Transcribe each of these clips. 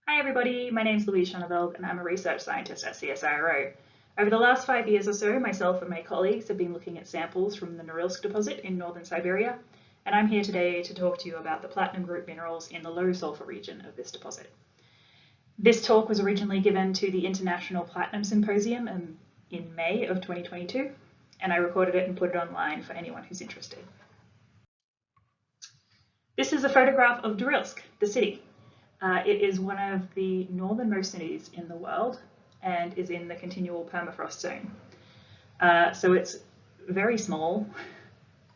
Hi everybody, my name is Louise Schoneveld and I'm a research scientist at CSIRO. Over the last 5 years or so, myself and my colleagues have been looking at samples from the Norilsk deposit in northern Siberia, and I'm here today to talk to you about the platinum group minerals in the low-sulfur region of this deposit. This talk was originally given to the International Platinum Symposium in May of 2022, and I recorded it and put it online for anyone who's interested. This is a photograph of Norilsk, the city. It is one of the northernmost cities in the world and is in the continual permafrost zone. So it's very small,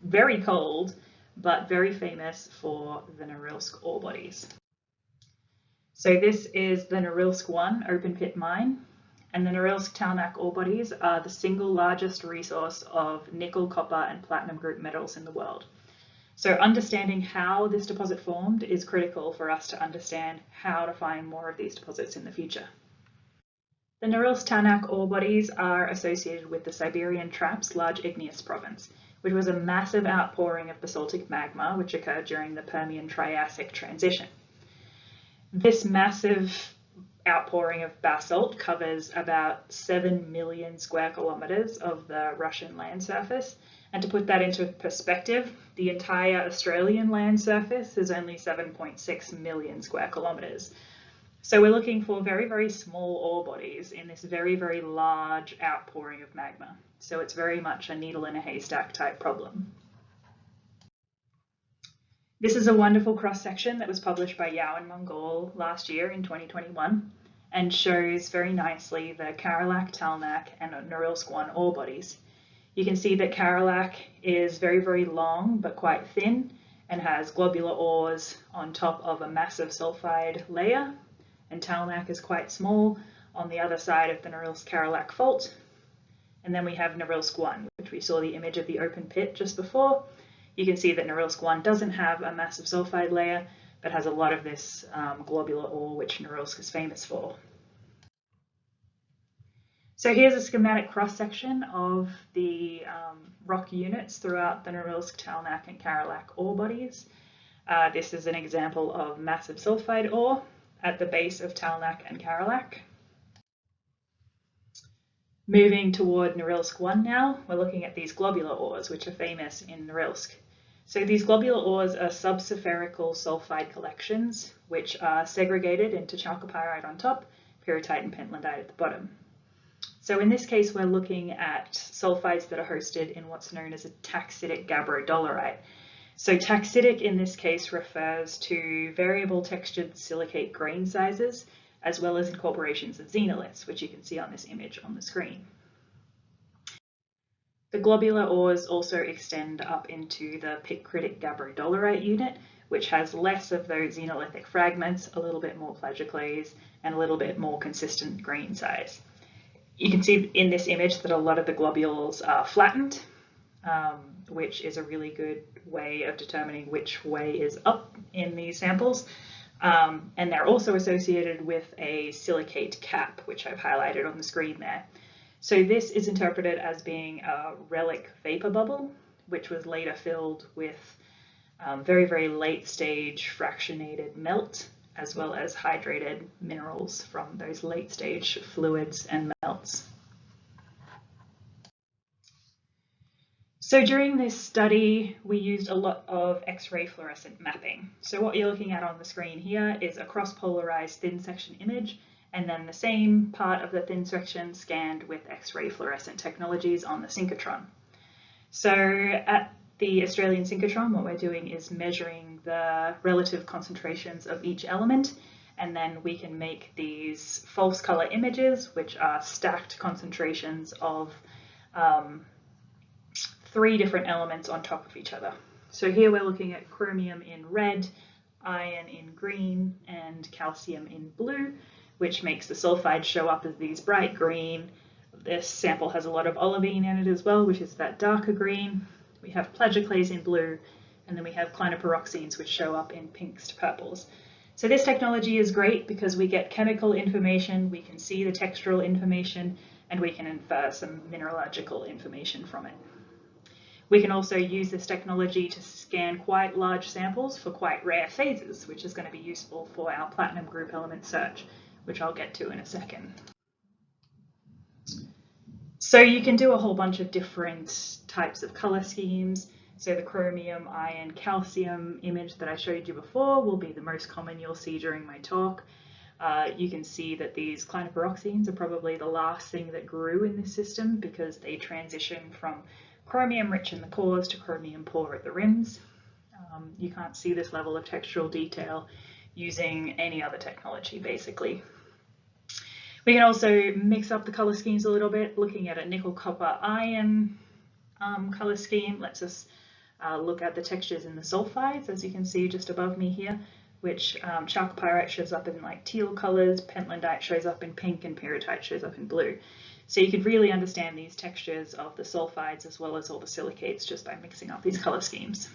very cold, but very famous for the Norilsk Orebodies. So this is the Norilsk-1 open pit mine, and the Norilsk-Talnakh Orebodies are the single largest resource of nickel, copper, and platinum group metals in the world. So understanding how this deposit formed is critical for us to understand how to find more of these deposits in the future. The Norilsk-Talnakh orebodies are associated with the Siberian Traps Large Igneous Province, which was a massive outpouring of basaltic magma which occurred during the Permian-Triassic transition. This massive outpouring of basalt covers about 7 million square kilometers of the Russian land surface. And to put that into perspective, the entire Australian land surface is only 7.6 million square kilometres. So we're looking for very, very small ore bodies in this very, very large outpouring of magma. So it's very much a needle in a haystack type problem. This is a wonderful cross-section that was published by Yao and Mongol last year in 2021 and shows very nicely the Karalakh-Talnakh and Norilsk-1 ore bodies. You can see that Karalakh is very, very long but quite thin and has globular ores on top of a massive sulfide layer, and Talnakh is quite small on the other side of the Norilsk-Karalakh fault. And then we have Norilsk-1, which we saw the image of the open pit just before. You can see that Norilsk-1 doesn't have a massive sulfide layer but has a lot of this globular ore which Norilsk is famous for. So here's a schematic cross-section of the rock units throughout the Norilsk-Talnakh and Karalakh ore bodies. This is an example of massive sulfide ore at the base of Talnakh and Karalakh. Moving toward Norilsk-1 now, we're looking at these globular ores, which are famous in Norilsk. So these globular ores are sub-spherical sulfide collections, which are segregated into chalcopyrite on top, pyrrhotite and pentlandite at the bottom. So in this case, we're looking at sulfides that are hosted in what's known as a taxitic gabbrodolerite. So taxitic in this case refers to variable textured silicate grain sizes, as well as incorporations of xenoliths, which you can see on this image on the screen. The globular ores also extend up into the picritic gabbrodolerite unit, which has less of those xenolithic fragments, a little bit more plagioclase, and a little bit more consistent grain size. You can see in this image that a lot of the globules are flattened, which is a really good way of determining which way is up in these samples. And they're also associated with a silicate cap, which I've highlighted on the screen there. So this is interpreted as being a relic vapor bubble, which was later filled with very, very late stage fractionated melt, as well as hydrated minerals from those late stage fluids and melts. So during this study, we used a lot of X-ray fluorescent mapping. So what you're looking at on the screen here is a cross-polarized thin section image, and then the same part of the thin section scanned with X-ray fluorescent technologies on the Synchrotron. So at the Australian Synchrotron, what we're doing is measuring the relative concentrations of each element, and then we can make these false color images, which are stacked concentrations of 3 different elements on top of each other. So here we're looking at chromium in red, iron in green, and calcium in blue, which makes the sulfides show up as these bright green. This sample has a lot of olivine in it as well, which is that darker green. We have plagioclase in blue, and then we have clinopyroxenes, which show up in pinks to purples. So this technology is great because we get chemical information, we can see the textural information, and we can infer some mineralogical information from it. We can also use this technology to scan quite large samples for quite rare phases, which is going to be useful for our platinum group element search, which I'll get to in a second. So you can do a whole bunch of different types of color schemes. So the chromium, iron, calcium image that I showed you before will be the most common you'll see during my talk. You can see that these clinopyroxenes are probably the last thing that grew in this system because they transition from chromium rich in the cores to chromium poor at the rims. You can't see this level of textural detail using any other technology, basically. We can also mix up the color schemes a little bit. Looking at a nickel, copper, iron color scheme lets us look at the textures in the sulfides, as you can see just above me here, which chalcopyrite shows up in like teal colors, pentlandite shows up in pink, and pyrrhotite shows up in blue. So you could really understand these textures of the sulfides as well as all the silicates just by mixing up these color schemes.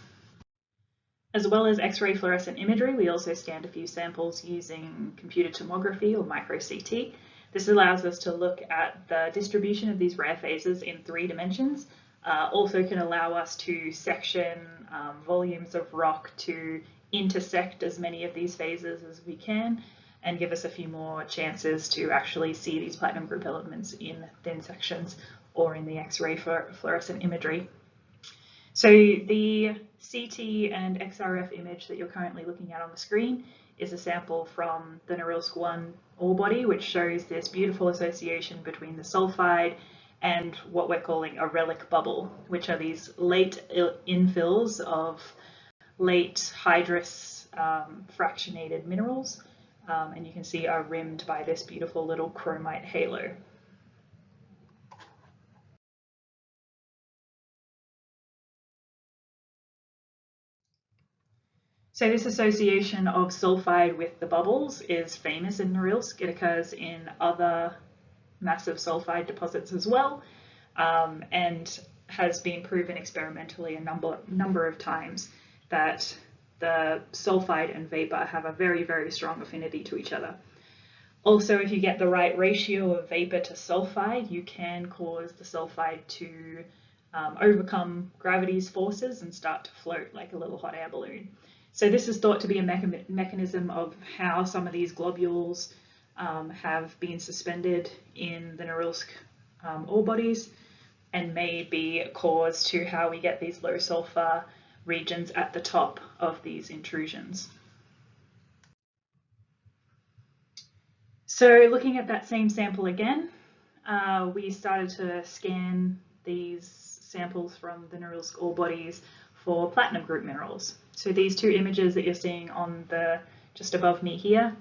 As well as X-ray fluorescent imagery, we also scanned a few samples using computed tomography or micro-CT. This allows us to look at the distribution of these rare phases in 3 dimensions. Also can allow us to section volumes of rock to intersect as many of these phases as we can, and give us a few more chances to actually see these platinum group elements in thin sections or in the X-ray fluorescent imagery. So the CT and XRF image that you're currently looking at on the screen is a sample from the Norilsk-1 ore body, which shows this beautiful association between the sulfide and what we're calling a relic bubble, which are these late infills of late hydrous fractionated minerals, and you can see are rimmed by this beautiful little chromite halo. So this association of sulfide with the bubbles is famous in Norilsk. It occurs in other massive sulfide deposits as well, and has been proven experimentally a number of times that the sulfide and vapor have a very, very strong affinity to each other. Also, if you get the right ratio of vapor to sulfide, you can cause the sulfide to overcome gravity's forces and start to float like a little hot air balloon. So this is thought to be a mechanism of how some of these globules have been suspended in the Norilsk ore bodies, and may be cause to how we get these low sulfur regions at the top of these intrusions. So looking at that same sample again, we started to scan these samples from the Norilsk ore bodies for platinum group minerals. So these 2 images that you're seeing on the just above me here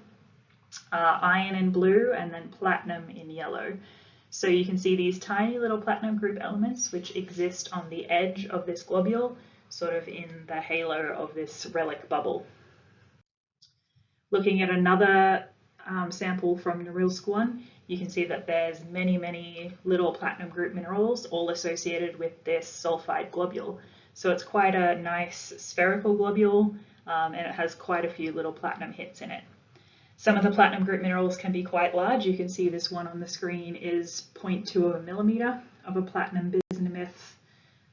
are iron in blue and then platinum in yellow. So you can see these tiny little platinum group elements which exist on the edge of this globule, sort of in the halo of this relic bubble. Looking at another sample from Norilsk-1, you can see that there's many, many little platinum group minerals all associated with this sulfide globule. So it's quite a nice spherical globule, and it has quite a few little platinum hits in it. Some of the platinum group minerals can be quite large. You can see this one on the screen is 0.2 of a millimeter of a platinum bismuth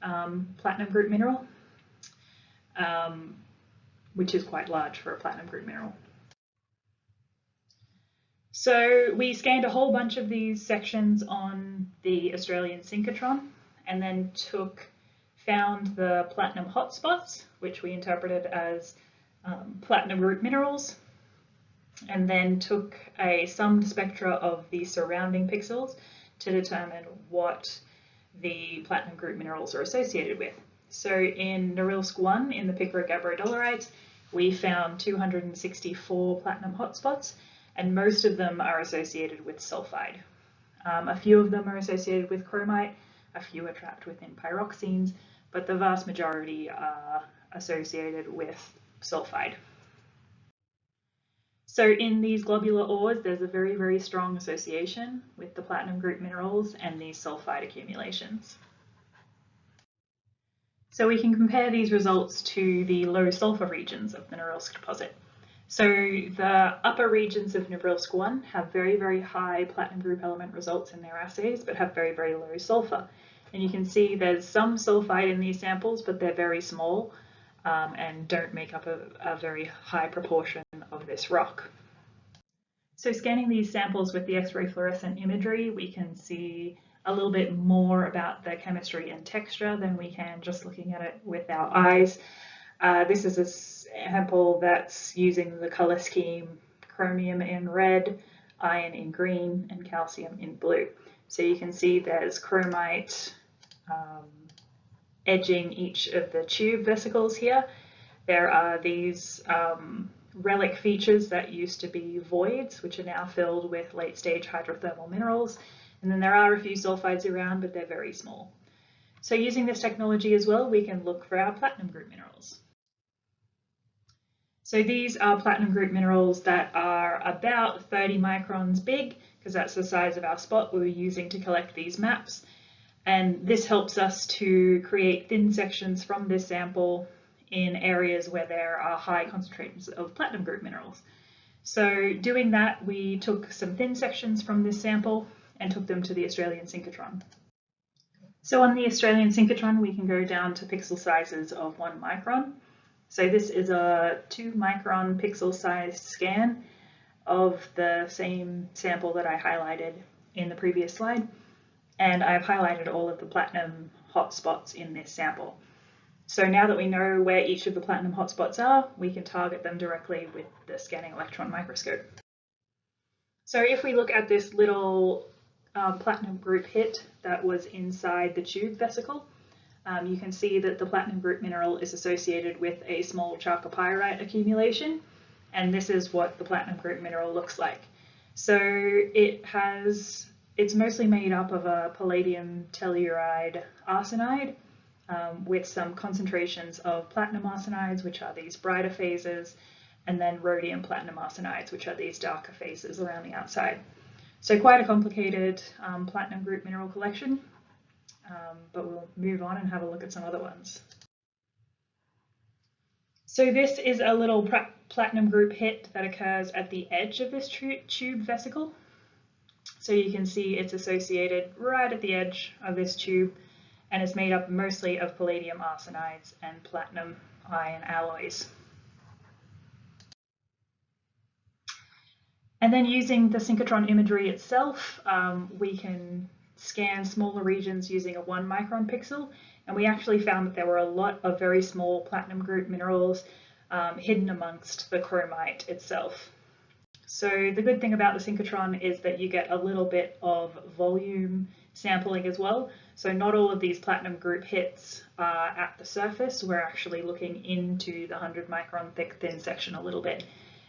platinum group mineral, which is quite large for a platinum group mineral. So we scanned a whole bunch of these sections on the Australian Synchrotron, and then found the platinum hotspots, which we interpreted as platinum group minerals, and then took a summed spectra of the surrounding pixels to determine what the platinum group minerals are associated with. So in Norilsk-1, in the gabbrodolerites, we found 264 platinum hotspots, and most of them are associated with sulfide. A few of them are associated with chromite, a few are trapped within pyroxenes, but the vast majority are associated with sulfide. So in these globular ores, there's a very, very strong association with the platinum group minerals and these sulfide accumulations. So we can compare these results to the low sulfur regions of the Norilsk deposit. So the upper regions of Norilsk-1 have very, very high platinum group element results in their assays, but have very, very low sulfur. And you can see there's some sulfide in these samples, but they're very small and don't make up a very high proportion of this rock. So scanning these samples with the X-ray fluorescent imagery, we can see a little bit more about the chemistry and texture than we can just looking at it with our eyes. This is a sample that's using the color scheme chromium in red, iron in green, and calcium in blue. So you can see there's chromite edging each of the tube vesicles here. There are these relic features that used to be voids, which are now filled with late-stage hydrothermal minerals. And then there are a few sulfides around, but they're very small. So using this technology as well, we can look for our platinum group minerals. So these are platinum group minerals that are about 30 microns big, because that's the size of our spot we were using to collect these maps. And this helps us to create thin sections from this sample in areas where there are high concentrations of platinum group minerals. So doing that, we took some thin sections from this sample and took them to the Australian Synchrotron. So on the Australian Synchrotron, we can go down to pixel sizes of 1 micron. So this is a 2 micron pixel size scan of the same sample that I highlighted in the previous slide. And I've highlighted all of the platinum hotspots in this sample. So now that we know where each of the platinum hotspots are, we can target them directly with the scanning electron microscope. So if we look at this little platinum group hit that was inside the tube vesicle, you can see that the platinum group mineral is associated with a small chalcopyrite accumulation, and this is what the platinum group mineral looks like. So it's mostly made up of a palladium telluride arsenide with some concentrations of platinum arsenides, which are these brighter phases, and then rhodium platinum arsenides, which are these darker phases around the outside. So quite a complicated platinum group mineral collection, but we'll move on and have a look at some other ones. So this is a little platinum group hit that occurs at the edge of this tube vesicle. So you can see it's associated right at the edge of this tube, and is made up mostly of palladium arsenides and platinum iron alloys. And then using the synchrotron imagery itself, we can scan smaller regions using a 1 micron pixel, and we actually found that there were a lot of very small platinum group minerals hidden amongst the chromite itself. So the good thing about the synchrotron is that you get a little bit of volume sampling as well. So not all of these platinum group hits are at the surface. We're actually looking into the 100 micron thick thin section a little bit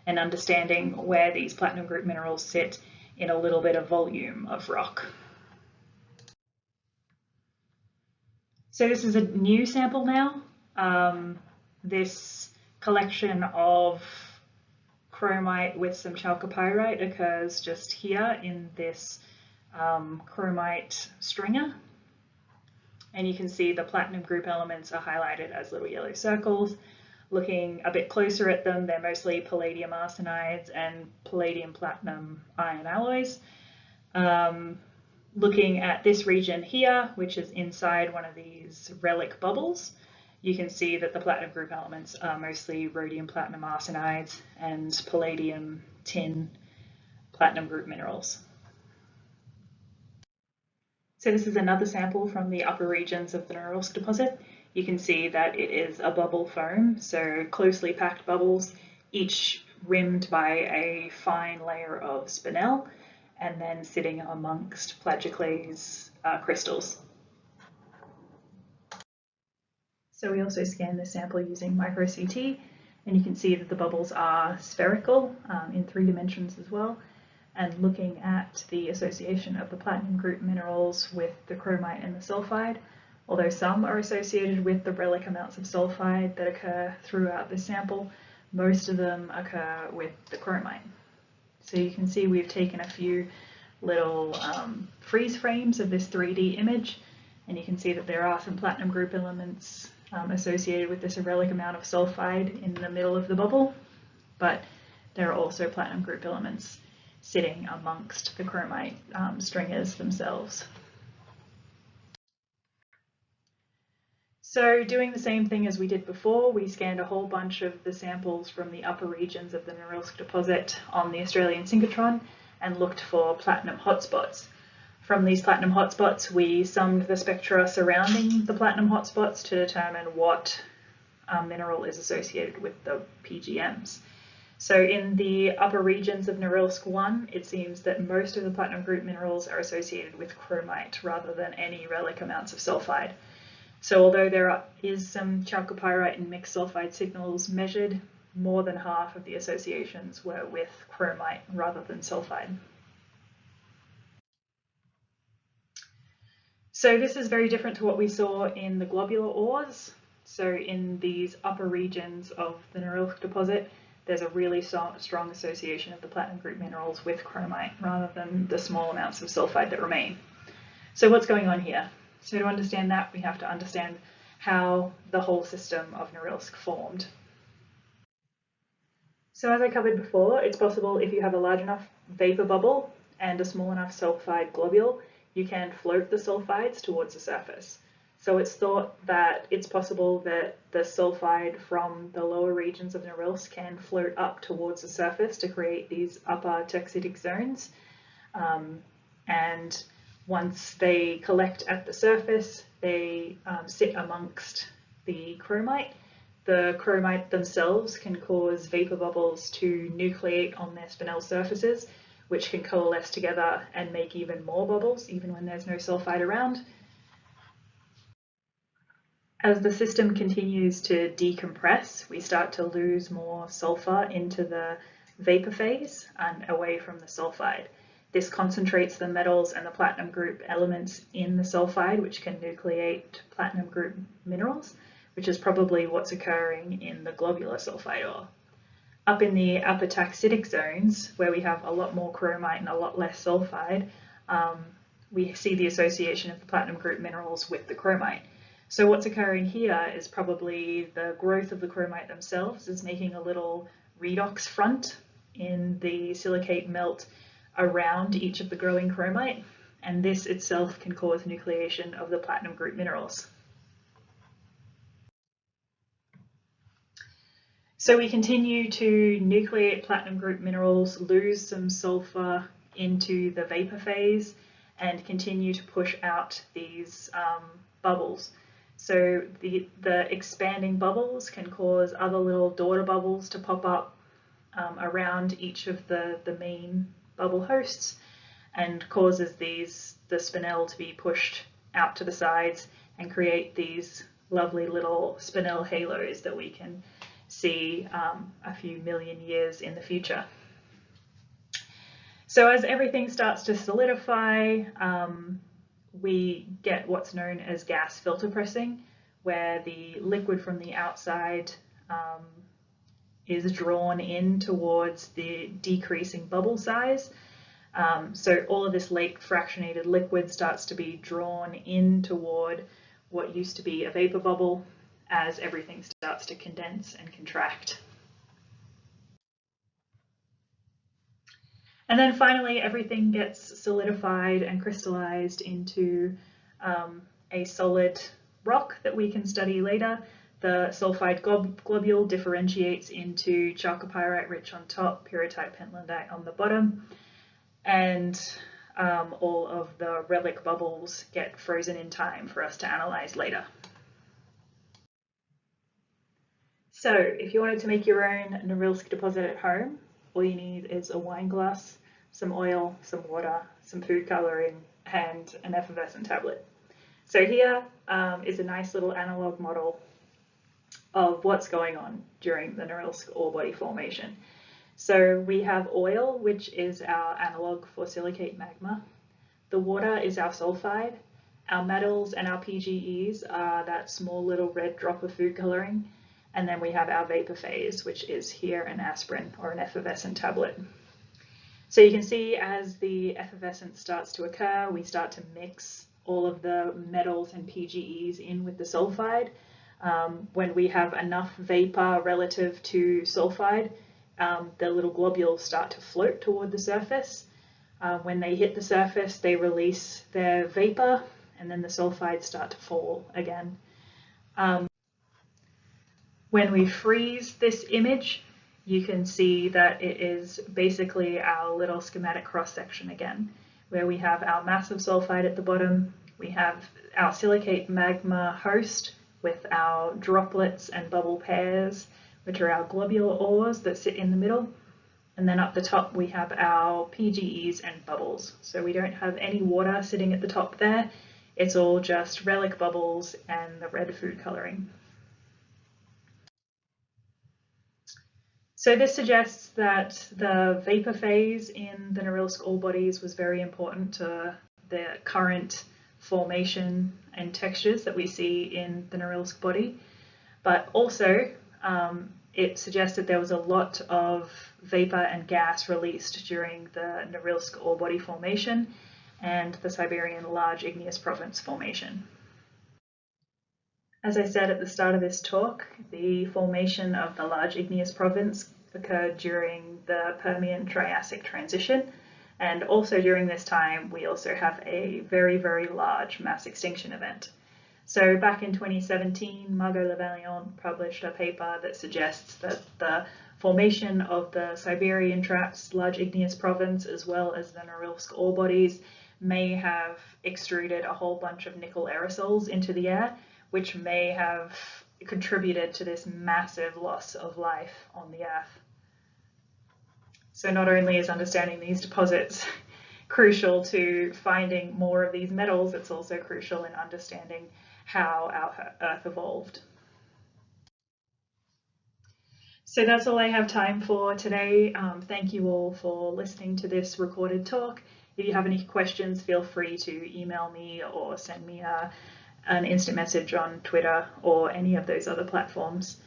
and understanding where these platinum group minerals sit in a little bit of volume of rock. So this is a new sample now. This collection of chromite with some chalcopyrite occurs just here in this chromite stringer. And you can see the platinum group elements are highlighted as little yellow circles. Looking a bit closer at them, they're mostly palladium arsenides and palladium platinum iron alloys. Looking at this region here, which is inside one of these relic bubbles, you can see that the platinum group elements are mostly rhodium platinum arsenides and palladium tin platinum group minerals. So this is another sample from the upper regions of the Norilsk deposit. You can see that it is a bubble foam, so closely packed bubbles, each rimmed by a fine layer of spinel, and then sitting amongst plagioclase crystals. So we also scanned the sample using micro CT, and you can see that the bubbles are spherical in 3 dimensions as well. And looking at the association of the platinum group minerals with the chromite and the sulfide, although some are associated with the relic amounts of sulfide that occur throughout the sample, most of them occur with the chromite. So you can see we've taken a few little freeze frames of this 3D image, and you can see that there are some platinum group elements associated with this relic amount of sulfide in the middle of the bubble, but there are also platinum group elements sitting amongst the chromite stringers themselves. So doing the same thing as we did before, we scanned a whole bunch of the samples from the upper regions of the Norilsk deposit on the Australian Synchrotron and looked for platinum hotspots. From these platinum hotspots, we summed the spectra surrounding the platinum hotspots to determine what mineral is associated with the PGMs. So in the upper regions of Norilsk 1, it seems that most of the platinum group minerals are associated with chromite rather than any relic amounts of sulfide. So although there is some chalcopyrite and mixed sulfide signals measured, more than half of the associations were with chromite rather than sulfide. So this is very different to what we saw in the globular ores. So in these upper regions of the Norilsk deposit, there's a really strong association of the platinum group minerals with chromite rather than the small amounts of sulfide that remain. So what's going on here? So to understand that, we have to understand how the whole system of Norilsk formed. So as I covered before, it's possible if you have a large enough vapor bubble and a small enough sulfide globule, you can float the sulfides towards the surface. So it's thought that it's possible that the sulfide from the lower regions of Norilsk can float up towards the surface to create these upper taxitic zones. And once they collect at the surface, they sit amongst the chromite. The chromite themselves can cause vapor bubbles to nucleate on their spinel surfaces, which can coalesce together and make even more bubbles, even when there's no sulfide around. As the system continues to decompress, we start to lose more sulfur into the vapor phase and away from the sulfide. This concentrates the metals and the platinum group elements in the sulfide, which can nucleate platinum group minerals, which is probably what's occurring in the globular sulfide ore. Up in the upper taxitic zones, where we have a lot more chromite and a lot less sulfide, we see the association of the platinum group minerals with the chromite. So what's occurring here is probably the growth of the chromite themselves is making a little redox front in the silicate melt around each of the growing chromite, and this itself can cause nucleation of the platinum group minerals. So we continue to nucleate platinum group minerals, lose some sulfur into the vapor phase, and continue to push out these bubbles. So the expanding bubbles can cause other little daughter bubbles to pop up around each of the main bubble hosts and causes the spinel to be pushed out to the sides and create these lovely little spinel halos that we can see a few million years in the future. So as everything starts to solidify, we get what's known as gas filter pressing, where the liquid from the outside is drawn in towards the decreasing bubble size. So all of this late fractionated liquid starts to be drawn in toward what used to be a vapor bubble as everything starts to condense and contract. And then finally, everything gets solidified and crystallized into a solid rock that we can study later. The sulfide globule differentiates into chalcopyrite rich on top, pyrrhotite pentlandite on the bottom, and all of the relic bubbles get frozen in time for us to analyze later. So if you wanted to make your own Norilsk deposit at home, all you need is a wine glass, some oil, some water, some food colouring, and an effervescent tablet. So here is a nice little analogue model of what's going on during the Norilsk ore body formation. So we have oil, which is our analogue for silicate magma. The water is our sulfide. Our metals and our PGEs are that small little red drop of food colouring. And then we have our vapor phase, which is here an aspirin or an effervescent tablet. So you can see as the effervescence starts to occur, we start to mix all of the metals and PGEs in with the sulfide. When we have enough vapor relative to sulfide, the little globules start to float toward the surface. When they hit the surface, they release their vapor, and then the sulfides start to fall again. When we freeze this image, you can see that it is basically our little schematic cross-section again, where we have our massive sulfide at the bottom, we have our silicate magma host with our droplets and bubble pairs, which are our globular ores that sit in the middle, and then up the top we have our PGEs and bubbles. So we don't have any water sitting at the top there, it's all just relic bubbles and the red food colouring. So this suggests that the vapor phase in the Norilsk ore bodies was very important to the current formation and textures that we see in the Norilsk body, but also it suggested there was a lot of vapor and gas released during the Norilsk ore body formation and the Siberian large igneous province formation. As I said at the start of this talk, the formation of the large igneous province occurred during the Permian-Triassic transition, and also during this time we also have a very, very large mass extinction event. So back in 2017, Margot Levaillant published a paper that suggests that the formation of the Siberian Traps large igneous province as well as the Norilsk ore bodies may have extruded a whole bunch of nickel aerosols into the air, which may have contributed to this massive loss of life on the Earth. So not only is understanding these deposits crucial to finding more of these metals, it's also crucial in understanding how our Earth evolved. So that's all I have time for today. Thank you all for listening to this recorded talk. If you have any questions, feel free to email me or send me an instant message on Twitter or any of those other platforms.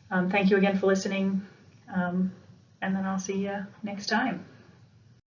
Thank you again for listening, and then I'll see you next time.